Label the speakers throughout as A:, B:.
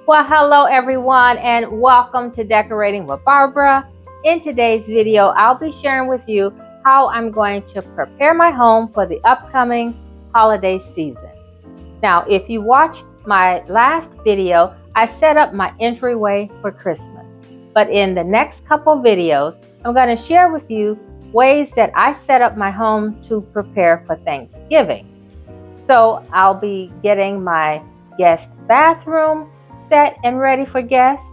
A: Well, hello everyone and welcome to Decorating with Barbara. In today's video, I'll be sharing with you how I'm going to prepare my home for the upcoming holiday season. Now, if you watched my last video, I set up my entryway for Christmas. But in the next couple videos, I'm going to share with you ways that I set up my home to prepare for Thanksgiving. So I'll be getting my guest bathroom set and ready for guests.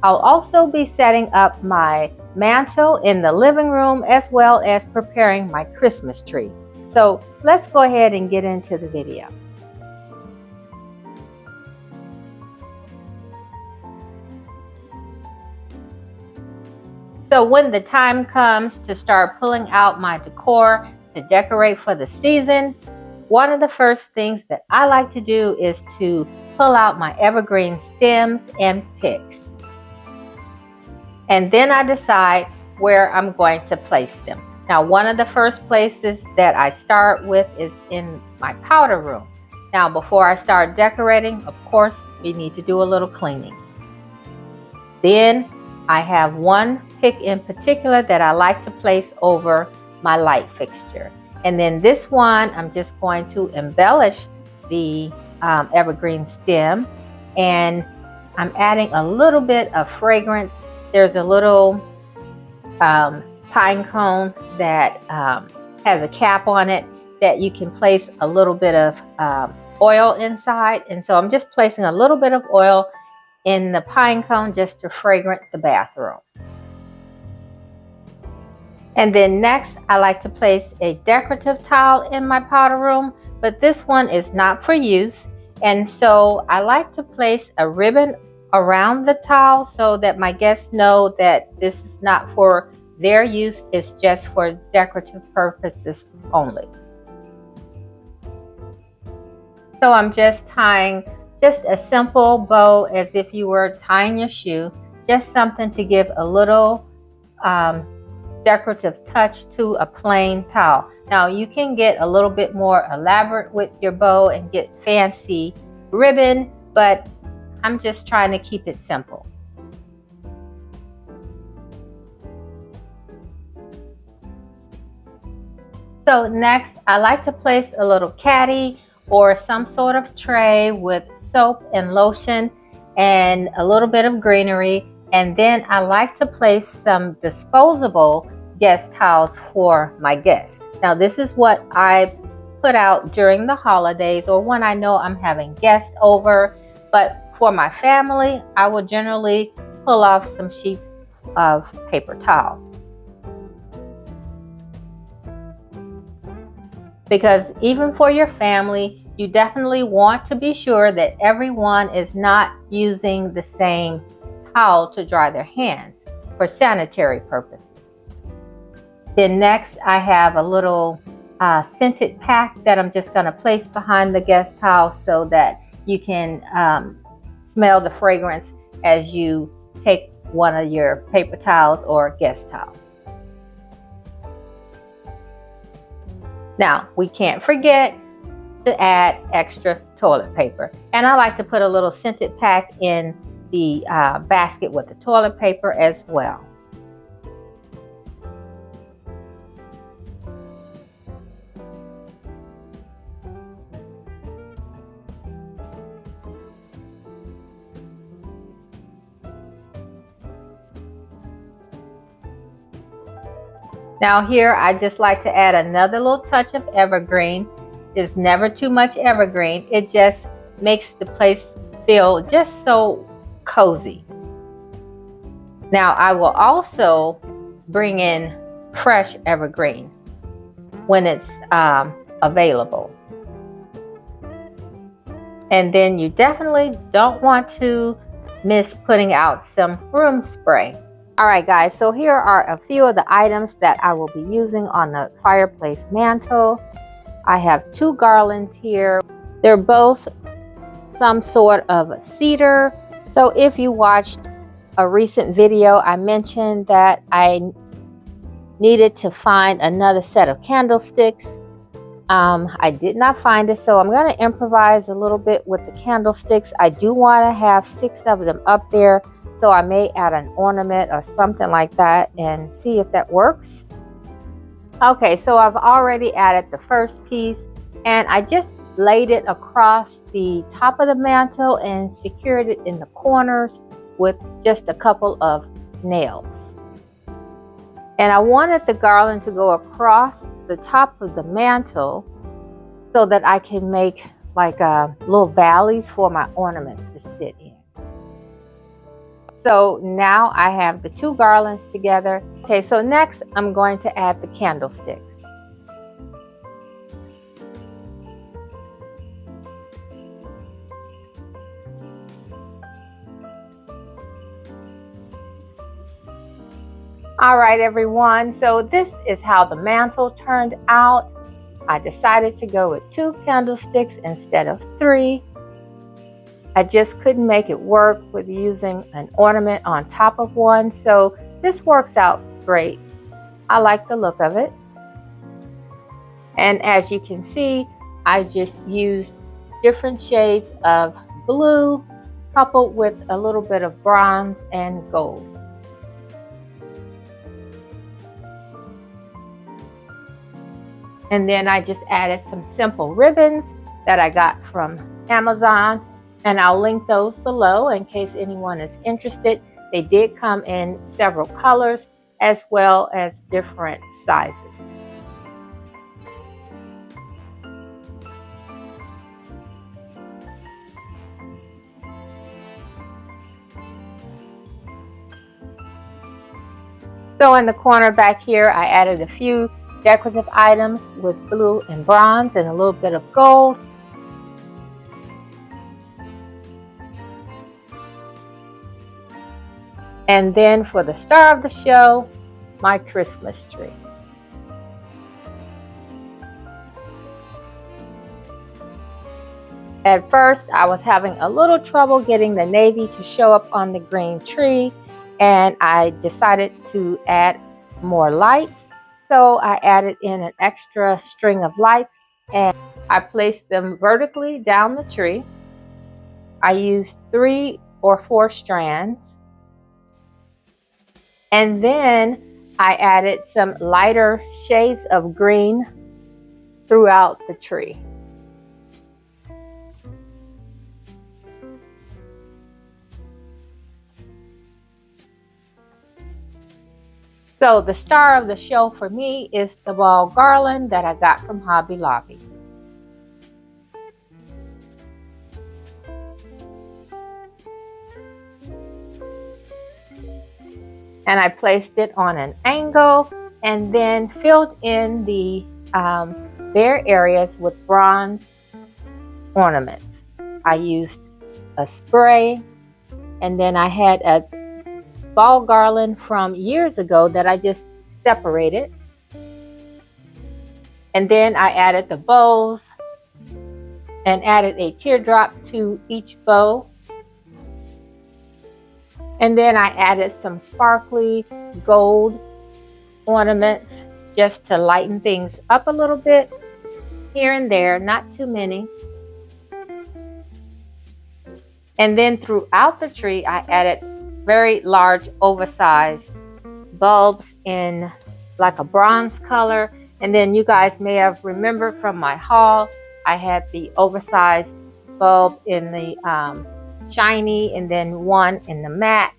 A: I'll also be setting up my mantle in the living room as well as preparing my Christmas tree. So let's go ahead and get into the video. So when the time comes to start pulling out my decor to decorate for the season, one of the first things that I like to do is to pull out my evergreen stems and picks. And then I decide where I'm going to place them. Now, one of the first places that I start with is in my powder room. Now, before I start decorating, of course, we need to do a little cleaning. Then I have one pick in particular that I like to place over my light fixture. And then this one, I'm just going to embellish the evergreen stem, and I'm adding a little bit of fragrance. There's a little pine cone that has a cap on it that you can place a little bit of oil inside. And so I'm just placing a little bit of oil in the pine cone just to fragrance the bathroom. And then next, I like to place a decorative tile in my powder room, but this one is not for use. And so I like to place a ribbon around the tile so that my guests know that this is not for their use, it's just for decorative purposes only. So I'm just tying just a simple bow as if you were tying your shoe, just something to give a little decorative touch to a plain towel. Now you can get a little bit more elaborate with your bow and get fancy ribbon, but I'm just trying to keep it simple. So next, I like to place a little caddy or some sort of tray with soap and lotion and a little bit of greenery. And then I like to place some disposable guest towels for my guests. Now this is what I put out during the holidays or when I know I'm having guests over. But for my family, I will generally pull off some sheets of paper towel. Because even for your family, you definitely want to be sure that everyone is not using the same towel to dry their hands for sanitary purposes. Then next, I have a little scented pack that I'm just going to place behind the guest towel so that you can smell the fragrance as you take one of your paper towels or guest towels. Now, we can't forget to add extra toilet paper. And I like to put a little scented pack in the basket with the toilet paper as well. Now here, I just like to add another little touch of evergreen. There's never too much evergreen. It just makes the place feel just so cozy. Now I will also bring in fresh evergreen when it's available. And then you definitely don't want to miss putting out some room spray. Alright guys, so here are a few of the items that I will be using on the fireplace mantle. I have two garlands here. They're both some sort of cedar. So if you watched a recent video, I mentioned that I needed to find another set of candlesticks. I did not find it, so I'm going to improvise a little bit with the candlesticks. I do want to have 6 of them up there, so I may add an ornament or something like that and see if that works. Okay, so I've already added the first piece, and I just laid it across the top of the mantle and secured it in the corners with just a couple of nails. And I wanted the garland to go across the top of the mantle so that I can make like little valleys for my ornaments to sit in. So now I have the 2 garlands together. Okay, so next I'm going to add the candlesticks. All right, everyone, so this is how the mantle turned out. I decided to go with 2 candlesticks instead of 3. I just couldn't make it work with using an ornament on top of one, so this works out great. I like the look of it. And as you can see, I just used different shades of blue coupled with a little bit of bronze and gold. And then I just added some simple ribbons that I got from Amazon, and I'll link those below in case anyone is interested. They did come in several colors as well as different sizes. So in the corner back here, I added a few decorative items with blue and bronze and a little bit of gold. And then for the star of the show, my Christmas tree. At first, I was having a little trouble getting the navy to show up on the green tree, and I decided to add more lights. So I added in an extra string of lights and I placed them vertically down the tree. I used 3 or 4 strands. And then I added some lighter shades of green throughout the tree. So the star of the show for me is the ball garland that I got from Hobby Lobby. And I placed it on an angle and then filled in the bare areas with bronze ornaments. I used a spray, and then I had a ball garland from years ago that I just separated. And then I added the bows and added a teardrop to each bow. And then I added some sparkly gold ornaments just to lighten things up a little bit here and there, not too many. And then throughout the tree, I added very large oversized bulbs in like a bronze color. And then you guys may have remembered from my haul, I had the oversized bulb in the shiny and then one in the matte.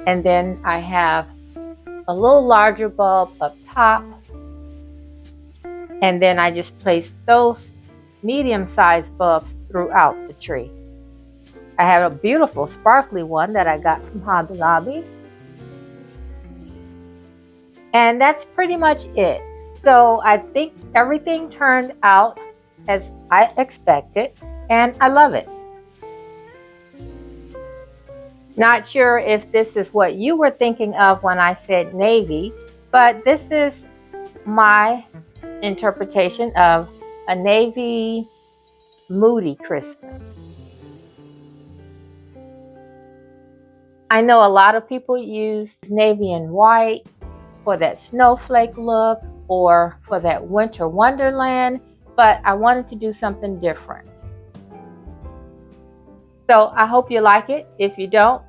A: And then I have a little larger bulb up top. And then I just placed those medium-sized bulbs throughout the tree. I have a beautiful sparkly one that I got from Hobby Lobby. And that's pretty much it. So I think everything turned out as I expected, and I love it. Not sure if this is what you were thinking of when I said navy, but this is my interpretation of a navy moody Christmas. I know a lot of people use navy and white for that snowflake look or for that winter wonderland, but I wanted to do something different. So I hope you like it. If you don't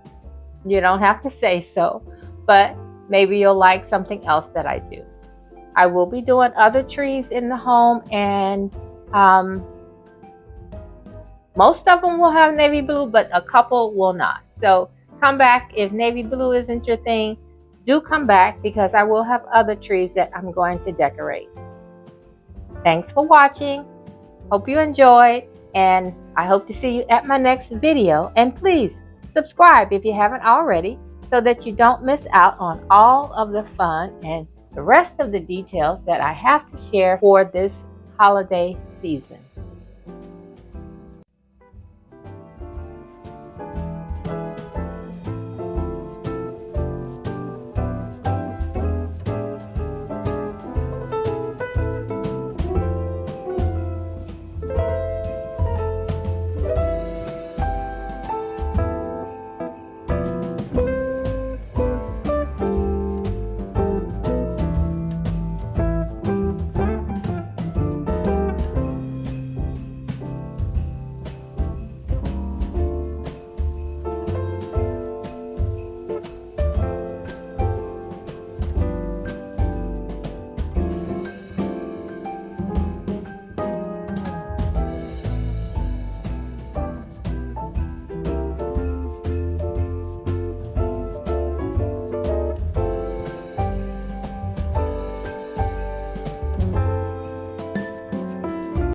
A: have to say so, but maybe you'll like something else that I do. I will be doing other trees in the home, and most of them will have navy blue, but a couple will not. So come back if navy blue isn't your thing. Do come back because I will have other trees that I'm going to decorate. Thanks for watching. Hope you enjoyed, and I hope to see you at my next video. And please subscribe if you haven't already so that you don't miss out on all of the fun and the rest of the details that I have to share for this holiday season.